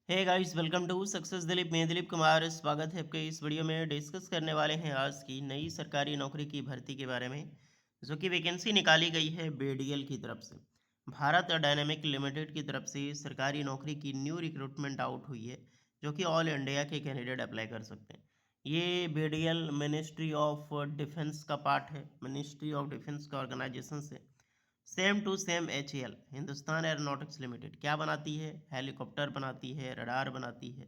Hey guys, welcome to success Dilip. मैं दिलीप कुमार, स्वागत है आपके इस वीडियो में। डिस्कस करने वाले हैं आज की नई सरकारी नौकरी की भर्ती के बारे में, जो कि वैकेंसी निकाली गई है बीडीएल की तरफ से। भारत डायनामिक लिमिटेड की तरफ से सरकारी नौकरी की न्यू रिक्रूटमेंट आउट हुई है, जो कि ऑल इंडिया के कैंडिडेट अप्लाई कर सकते हैं। ये बीडीएल मिनिस्ट्री ऑफ डिफेंस का पार्ट है, मिनिस्ट्री ऑफ डिफेंस का ऑर्गेनाइजेशन से। Same to same HAL, Hindustan aeronautics limited क्या बनाती है? हेलीकॉप्टर बनाती है, रडार बनाती है।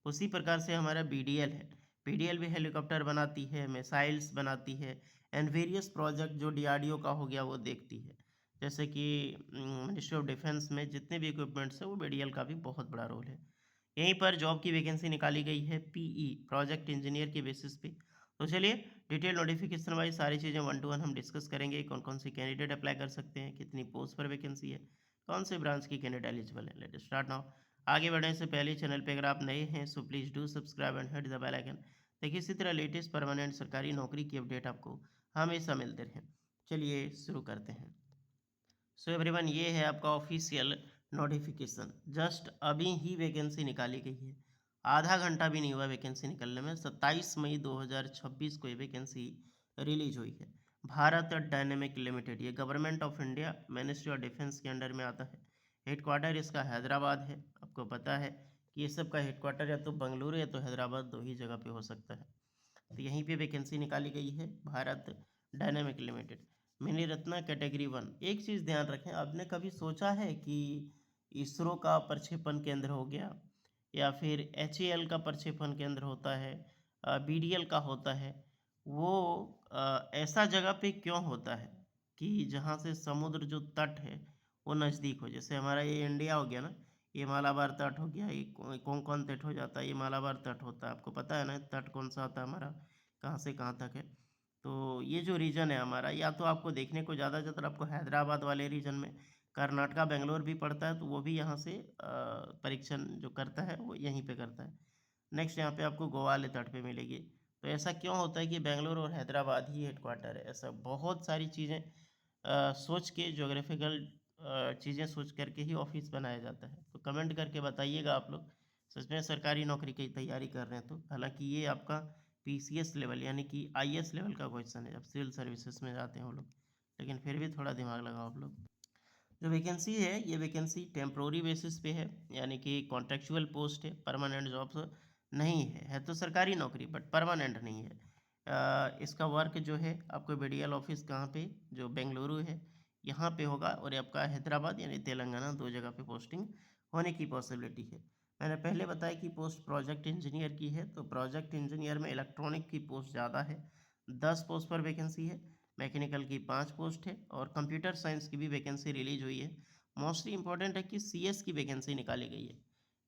उसी प्रकार से हमारा बीडीएल है। बीडीएल भी हेलीकॉप्टर बनाती है, मिसाइल्स बनाती है एंड वेरियस प्रोजेक्ट जो डीआरडीओ का हो गया वो देखती है। जैसे कि मिनिस्ट्री ऑफ डिफेंस में जितने भी इक्विपमेंट्स हैं वो बीडीएल का भी बहुत बड़ा रोल है। यहीं पर जॉब की वैकेंसी निकाली गई है पीई, प्रोजेक्ट इंजीनियर के बेसिस पे। तो चलिए डिटेल नोटिफिकेशन वाइज सारी चीज़ें वन टू वन हम डिस्कस करेंगे। कौन कौन सी कैंडिडेट अप्लाई कर सकते हैं, कितनी पोस्ट पर वैकेंसी है, कौन से ब्रांच की कैंडिडेट एलिजिबल है। Let start now. आगे बढ़ने से पहले चैनल पे अगर आप नए हैं so please do subscribe and hit the bell icon, ताकि इसी तरह लेटेस्ट परमानेंट सरकारी नौकरी की अपडेट आपको हमेशा मिलते रहें। चलिए शुरू करते हैं। सो एवरीवन, ये है आपका ऑफिशियल नोटिफिकेशन। जस्ट अभी ही वैकेंसी निकाली गई है, आधा घंटा भी नहीं हुआ वैकेंसी निकलने में। 27 मई 2026 को ये वैकेंसी रिलीज हुई है। भारत डायनेमिक लिमिटेड, ये government of India ministry of defence के अंडर में आता है। हेडक्वार्टर इसका हैदराबाद है। आपको पता है कि ये सब का हेडक्वार्टर या तो बंगलुरु या तो हैदराबाद, दो ही जगह पे हो सकता है। तो यहीं पे वैकेंसी निकाली गई है, Bharat dynamic limited, mini Ratna category one. एक चीज़ ध्यान रखें, आपने कभी सोचा है कि इसरो का प्रक्षेपण केंद्र हो गया या फिर एचएएल का प्रक्षेपण केंद्र होता है, बीडीएल का होता है, वो ऐसा जगह पे क्यों होता है कि जहाँ से समुद्र जो तट है वो नज़दीक हो। जैसे हमारा ये इंडिया हो गया ना, ये मालाबार तट हो गया, ये कोंकण तट हो जाता है, ये मालाबार तट होता है। आपको पता है ना तट कौन सा होता है हमारा, कहाँ से कहाँ तक है। तो ये जो रीजन है हमारा, या तो आपको देखने को ज़्यादातर आपको हैदराबाद वाले रीजन में कर्नाटका बेंगलोर भी पड़ता है, तो वो भी यहाँ से परीक्षण जो करता है वो यहीं पे करता है। नेक्स्ट यहाँ पे आपको गोवा वाले तट पे मिलेगी। तो ऐसा क्यों होता है कि बेंगलोर और हैदराबाद ही हेडक्वार्टर है? ऐसा बहुत सारी चीज़ें सोच के, ज्योग्राफिकल चीज़ें सोच करके ही ऑफिस बनाया जाता है। तो कमेंट करके बताइएगा आप लोग सच में सरकारी नौकरी की तैयारी कर रहे हैं तो। हालांकि ये आपका पीसीएस लेवल यानी कि आईएएस लेवल का क्वेश्चन है, जब सिविल सर्विसेज में जाते हैं वो लोग, लेकिन फिर भी थोड़ा दिमाग लगाओ आप लोग। जो वैकेंसी है ये वैकेंसी टेम्प्रोरी बेसिस पे है, यानी कि कॉन्ट्रेक्चुअल पोस्ट है, परमानेंट जॉब्स नहीं है तो सरकारी नौकरी बट परमानेंट नहीं है। इसका वर्क जो है आपको बीडीएल ऑफिस कहाँ पे, जो बेंगलुरु है यहाँ पे होगा, और ये आपका हैदराबाद यानी तेलंगाना, दो जगह पे पोस्टिंग होने की पॉसिबिलिटी है। मैंने पहले बताया कि पोस्ट प्रोजेक्ट इंजीनियर की है, तो प्रोजेक्ट इंजीनियर में इलेक्ट्रॉनिक की पोस्ट ज़्यादा है, 10 पोस्ट पर वैकेंसी है। मैकेनिकल की 5 पोस्ट है और कंप्यूटर साइंस की भी वैकेंसी रिलीज हुई है। मोस्टली इंपॉर्टेंट है कि सीएस की वैकेंसी निकाली गई है।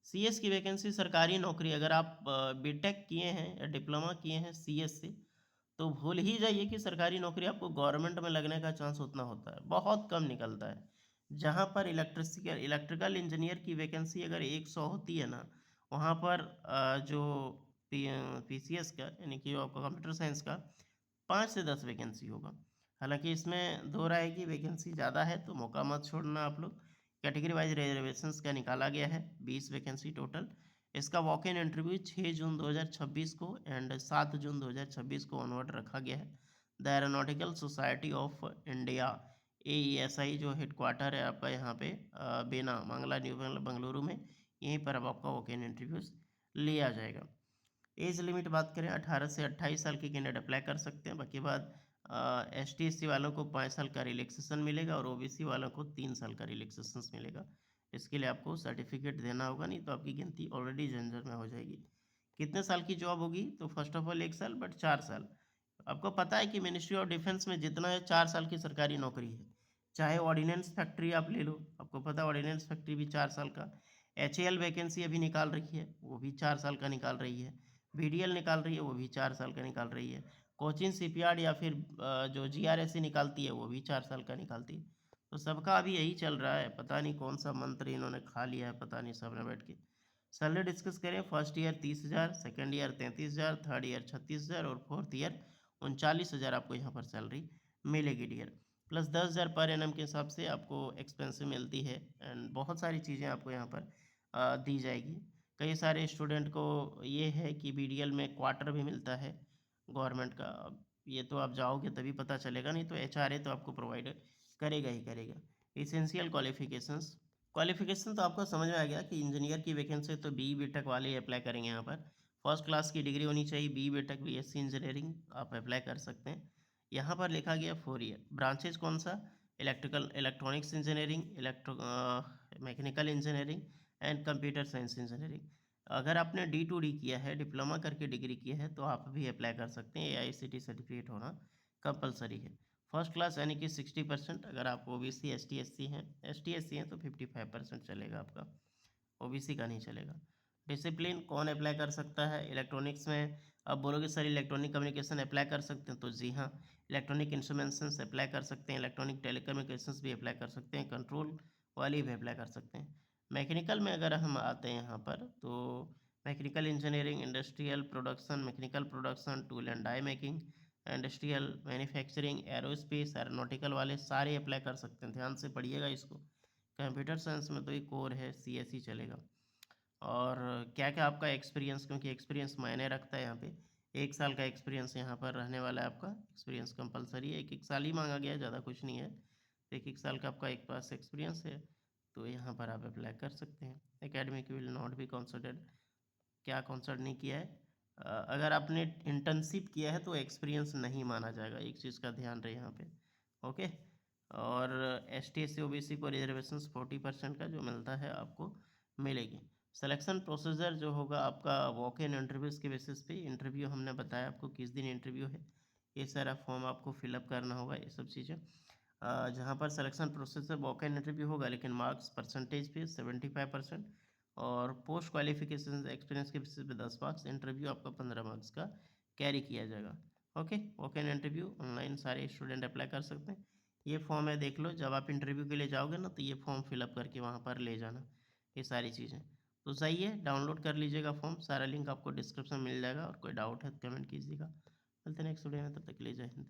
सीएस की वैकेंसी सरकारी नौकरी, अगर आप बीटेक किए हैं या डिप्लोमा किए हैं सीएस से, तो भूल ही जाइए कि सरकारी नौकरी आपको गवर्नमेंट में लगने का चांस उतना होता है, बहुत कम निकलता है। जहाँ पर इलेक्ट्रिकल इंजीनियर की वैकेंसी अगर 100 होती है ना, वहाँ पर जो पीसीएस का यानी कि आपका कंप्यूटर साइंस का 5 से 10 वैकेंसी होगा। हालांकि इसमें दो राय की वैकेंसी ज़्यादा है तो मौका मत छोड़ना आप लोग। कैटेगरी वाइज रिजर्वेशंस का निकाला गया है, 20 वैकेंसी टोटल। इसका वॉक इन इंटरव्यू 6 जून 2026 को एंड 7 जून 2026 को ऑनवर्ड रखा गया है। The aeronautical society of India, AESI, जो हेडक्वार्टर है आपका यहाँ पे बेना मंगला न्यू बंगलुरु में, यहीं पर अब आपका वॉक इन इंटरव्यूज लिया जाएगा। एज लिमिट बात करें, 18 से 28 साल के कैंडिडेट अप्लाई कर सकते हैं। बाकी बाद ST SC वालों को 5 साल का रिलैक्सेशन मिलेगा और OBC वालों को 3 साल का रिलैक्सेशन मिलेगा। इसके लिए आपको सर्टिफिकेट देना होगा, नहीं तो आपकी गिनती ऑलरेडी झंझट में हो जाएगी। कितने साल की जॉब होगी? तो फर्स्ट ऑफ ऑल 1 साल, बट 4 साल। आपको पता है कि मिनिस्ट्री ऑफ डिफेंस में जितना है 4 साल की सरकारी नौकरी है। चाहे ऑर्डिनेंस फैक्ट्री आप ले लो, आपको पता है ऑर्डिनेंस फैक्ट्री भी 4 साल का। HAL वैकेंसी अभी निकाल रही है, वो भी 4 साल का निकाल रही है। बीडीएल निकाल रही है, वो भी 4 साल का निकाल रही है। कोचिन शिपयार्ड या फिर जो GRSC निकालती है वो भी 4 साल का निकालती है। तो सबका अभी यही चल रहा है, पता नहीं कौन सा मंत्र इन्होंने खा लिया है, पता नहीं सब ने बैठ के। सैलरी डिस्कस करें, first year 30,000, second year 33,000, third year 36,000 और फोर्थ ईयर 39,000 आपको यहाँ पर सैलरी मिलेगी डियर। प्लस 10,000 पर एनम के हिसाब से आपको एक्सपेंसिव मिलती है एंड बहुत सारी चीज़ें आपको यहाँ पर दी जाएगी। कई सारे स्टूडेंट को ये है कि बीडीएल में क्वार्टर भी मिलता है गवर्नमेंट का। अब ये तो आप जाओगे तभी पता चलेगा, नहीं तो एचआरए तो आपको प्रोवाइड करेगा ही करेगा। एसेंशियल क्वालिफिकेशंस, क्वालिफिकेशन तो आपको समझ में आ गया कि इंजीनियर की वैकेंसी तो बी बीटेक वाले ही अप्लाई करेंगे यहाँ पर। फर्स्ट क्लास की डिग्री होनी चाहिए, बी बीटेक बीएससी इंजीनियरिंग आप अप्लाई कर सकते हैं। यहाँ पर लिखा गया 4 ईयर। ब्रांचेज कौन सा? Electrical electronics engineering, mechanical engineering and computer science engineering. अगर आपने D2D किया है, डिप्लोमा करके डिग्री किया है, तो आप भी अप्लाई कर सकते हैं। AICTE सर्टिफिकेट होना कंपलसरी है। फर्स्ट क्लास यानी कि 60%। अगर आप OBC S T S C हैं तो 55% चलेगा आपका, ओबीसी का नहीं चलेगा। डिसिप्लिन कौन अप्लाई कर सकता है? इलेक्ट्रॉनिक्स में अब बोलोगे सर इलेक्ट्रॉनिक कम्युनिकेशन अप्लाई कर सकते हैं, तो जी हाँ, इलेक्ट्रॉनिक इंस्ट्रूमेंटेशन अप्लाई कर सकते हैं, इलेक्ट्रॉनिक टेलीकम्युनिकेशंस भी अप्लाई कर सकते हैं, कंट्रोल वाली भी अप्लाई कर सकते हैं। मैकेनिकल में अगर हम आते हैं यहाँ पर, तो mechanical engineering, industrial production, mechanical production, tool and die making, industrial manufacturing, aerospace, aeronautical वाले सारे अप्लाई कर सकते हैं। ध्यान से पढ़िएगा इसको। कंप्यूटर साइंस में तो एक कोर है, सीएसई चलेगा। और क्या-क्या आपका एक्सपीरियंस, क्योंकि एक्सपीरियंस मायने रखता है यहाँ पे। 1 साल का एक्सपीरियंस यहाँ पर रहने वाला है आपका। एक्सपीरियंस कंपल्सरी है, 1-1 साल ही माँगा गया है, ज़्यादा कुछ नहीं है। 1-1 साल का आपका एक पास एक्सपीरियंस है, तो यहाँ पर आप अप्लाई कर सकते हैं। Academic will not be considered. क्या कंसिडर नहीं किया है? अगर आपने इंटर्नशिप किया है तो एक्सपीरियंस नहीं माना जाएगा, एक चीज़ का ध्यान रहे यहाँ पे। ओके। और एसटी एससी ओबीसी को रिजर्वेशंस 40% का जो मिलता है आपको मिलेगी। सिलेक्शन प्रोसीजर जो होगा आपका वॉक इन इंटरव्यूज़ के बेसिस पे। इंटरव्यू हमने बताया आपको किस दिन इंटरव्यू है, ये सारा फॉर्म आपको फिलअप करना होगा, ये सब चीज़ें। जहाँ पर selection process walk in interview होगा, लेकिन मार्क्स परसेंटेज पे 75%, और पोस्ट क्वालिफिकेशन एक्सपीरियंस के बेसिस पे 10 मार्क्स। इंटरव्यू आपका 15 मार्क्स का कैरी किया जाएगा। Okay. Walk in interview online सारे स्टूडेंट अप्लाई कर सकते हैं। ये फॉर्म है, देख लो। जब आप इंटरव्यू के लिए जाओगे ना, तो ये फॉर्म फिलअप करके वहाँ पर ले जाना, ये सारी चीज़ें। तो सही है, डाउनलोड कर लीजिएगा फॉर्म, सारा लिंक आपको डिस्क्रिप्शन में मिल जाएगा। और कोई डाउट है तो कमेंट कीजिएगा। मिलते हैं नेक्स्ट वीडियो में, तब तक के लिए जय हिंद।